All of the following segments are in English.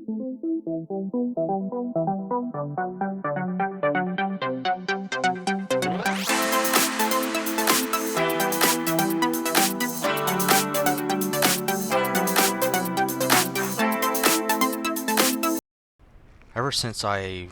Ever since I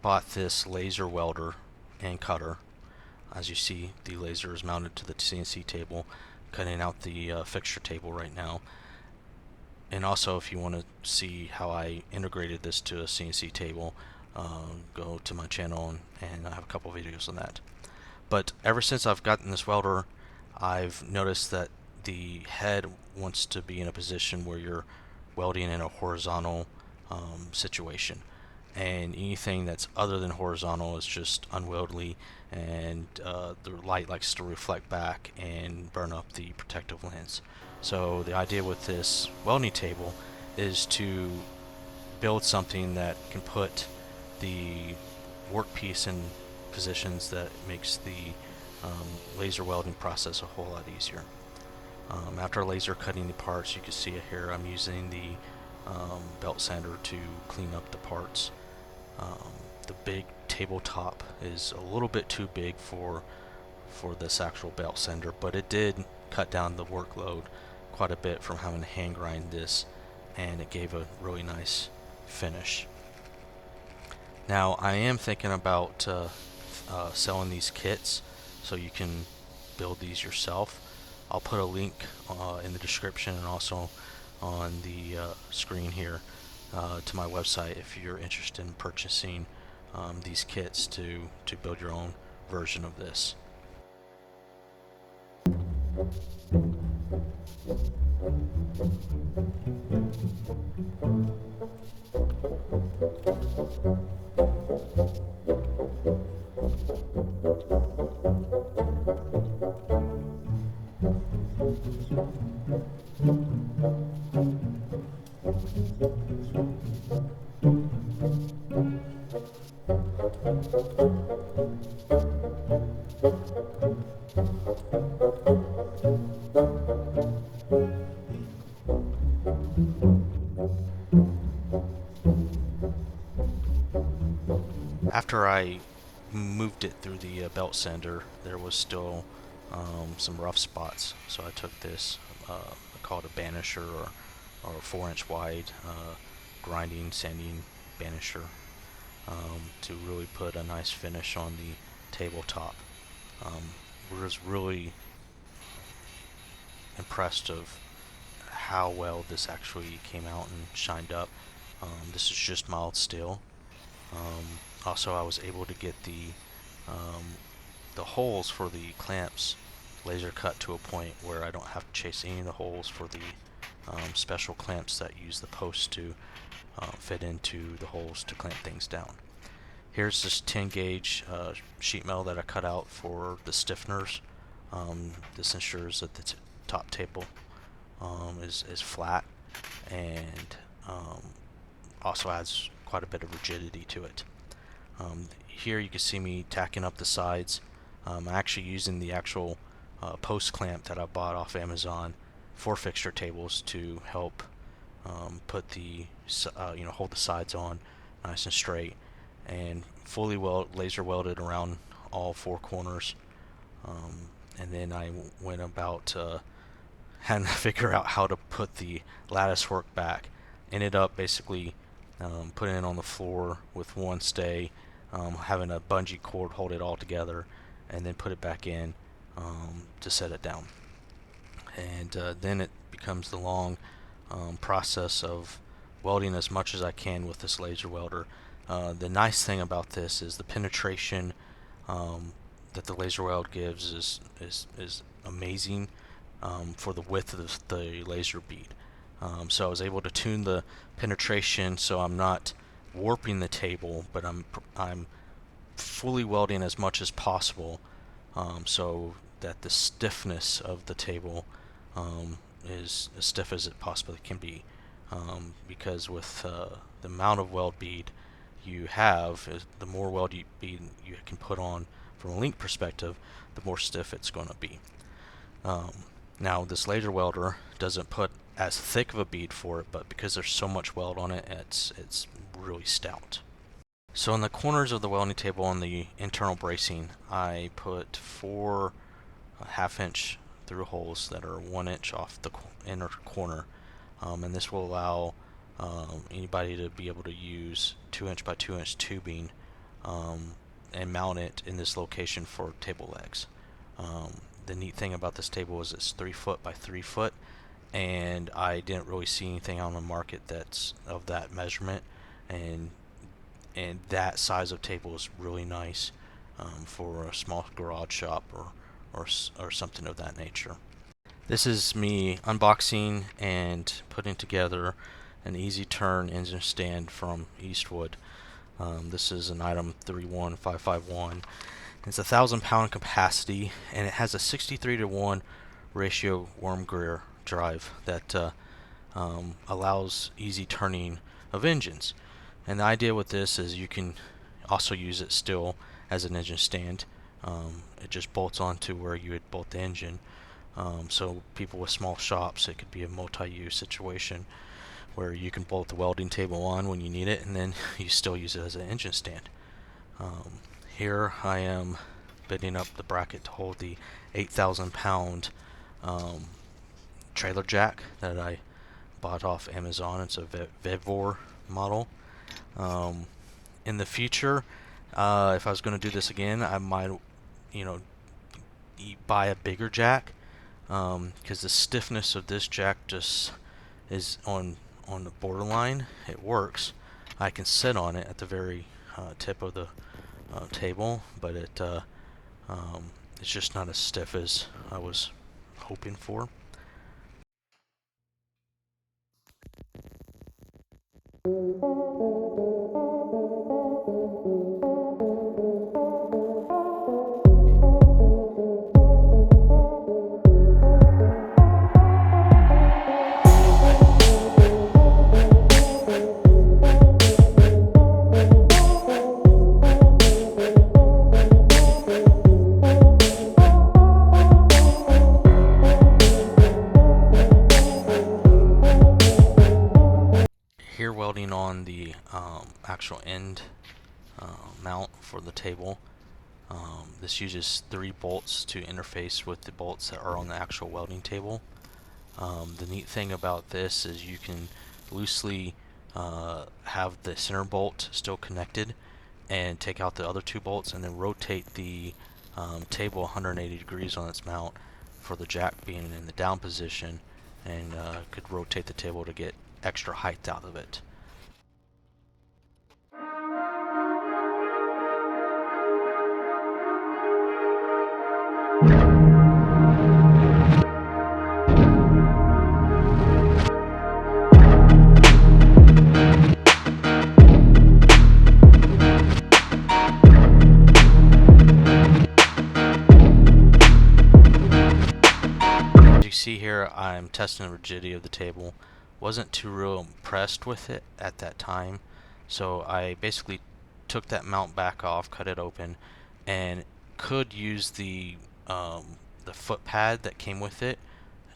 bought this laser welder and cutter, as you see, the laser is mounted to the CNC table, cutting out the fixture table right now. And also, if you want to see how I integrated this to a CNC table, go to my channel and I have a couple videos on that. But ever since I've gotten this welder, I've noticed that the head wants to be in a position where you're welding in a horizontal situation, and anything that's other than horizontal is just unwieldy, and the light likes to reflect back and burn up the protective lens. So the idea with this welding table is to build something that can put the workpiece in positions that makes the laser welding process a whole lot easier. After laser cutting the parts, you can see it here, I'm using the belt sander to clean up the parts. The big tabletop is a little bit too big for this actual belt sander, but it did cut down the workload quite a bit from having to hand grind this, and it gave a really nice finish. Now I am thinking about selling these kits so you can build these yourself. I'll put a link in the description and also on the screen here to my website if you're interested in purchasing these kits to build your own version of this. After I moved it through the belt sander, there was still some rough spots, so I took this, I call it a banisher or a 4-inch wide grinding, sanding banisher to really put a nice finish on the tabletop. Was really impressed of how well this actually came out and shined up. This is just mild steel. Also, I was able to get the holes for the clamps laser cut to a point where I don't have to chase any of the holes for the special clamps that use the posts to fit into the holes to clamp things down. Here's this 10 gauge sheet metal that I cut out for the stiffeners. This ensures that the top table is flat, and also adds quite a bit of rigidity to it. Here you can see me tacking up the sides. I'm actually using the actual post clamp that I bought off Amazon for fixture tables to help put the hold the sides on nice and straight, and fully laser welded around all 4 corners. And then I went about having to figure out how to put the lattice work back. Ended up basically putting it on the floor with one stay, having a bungee cord hold it all together, and then put it back in to set it down. And then it becomes the long process of welding as much as I can with this laser welder. The nice thing about this is the penetration that the laser weld gives is amazing for the width of the laser bead. So I was able to tune the penetration so I'm not warping the table, but I'm fully welding as much as possible, so that the stiffness of the table is as stiff as it possibly can be, because with the amount of weld bead you have, the more weld bead you can put on from a link perspective, the more stiff it's going to be. Now this laser welder doesn't put as thick of a bead for it, but because there's so much weld on it, it's really stout. So in the corners of the welding table on the internal bracing, I put 4 half-inch through holes that are 1 inch off the inner corner, and this will allow anybody to be able to use 2-inch by 2-inch tubing and mount it in this location for table legs. The neat thing about this table is it's 3 foot by 3 foot, and I didn't really see anything on the market that's of that measurement, and that size of table is really nice for a small garage shop or something of that nature. This is me unboxing and putting together an EZ Turn engine stand from Eastwood. This is an item 31551. It's 1,000-pound capacity, and it has a 63-to-1 ratio worm gear drive that allows easy turning of engines. And the idea with this is you can also use it still as an engine stand. It just bolts onto where you would bolt the engine. So people with small shops, it could be a multi-use situation where you can bolt the welding table on when you need it, and then you still use it as an engine stand. Here I am bitting up the bracket to hold the 8,000-pound trailer jack that I bought off Amazon. It's a Vevor model. In the future, if I was going to do this again, I might, buy a bigger jack, because the stiffness of this jack just is on the borderline. It works. I can sit on it at the very tip of the table, but it's just not as stiff as I was hoping for. Here welding on the actual end mount for the table. This uses 3 bolts to interface with the bolts that are on the actual welding table. The neat thing about this is you can loosely have the center bolt still connected and take out the other 2 bolts, and then rotate the table 180 degrees on its mount for the jack being in the down position, and could rotate the table to get extra height out of it. As you see here, I'm testing the rigidity of the table. Wasn't too real impressed with it at that time, so I basically took that mount back off, cut it open, and could use the foot pad that came with it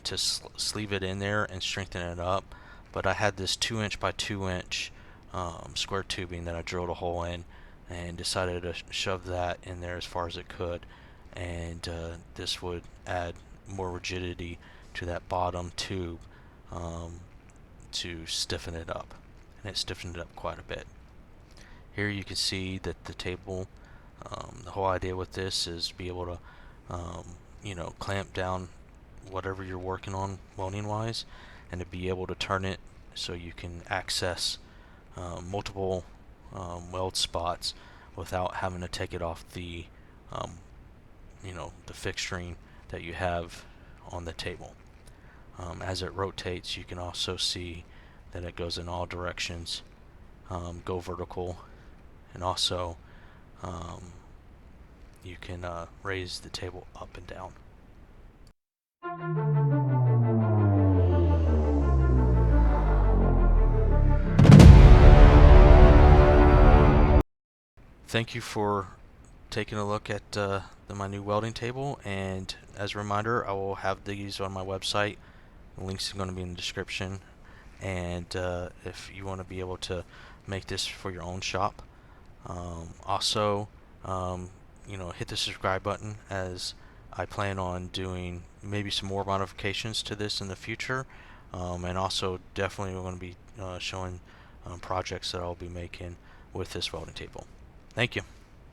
to sleeve it in there and strengthen it up. But I had this 2-inch by 2-inch square tubing that I drilled a hole in, and decided to shove that in there as far as it could, and this would add more rigidity to that bottom tube to stiffen it up, and it stiffened it up quite a bit. Here you can see that the table, the whole idea with this is be able to clamp down whatever you're working on welding wise, and to be able to turn it so you can access multiple weld spots without having to take it off the the fixturing that you have on the table. As it rotates, you can also see that it goes in all directions, go vertical, and also you can raise the table up and down. Thank you for taking a look at my new welding table, and as a reminder, I will have these on my website The links are going to be in the description. And if you want to be able to make this for your own shop, also, hit the subscribe button, as I plan on doing maybe some more modifications to this in the future, and also definitely we're going to be showing projects that I'll be making with this welding table. Thank you.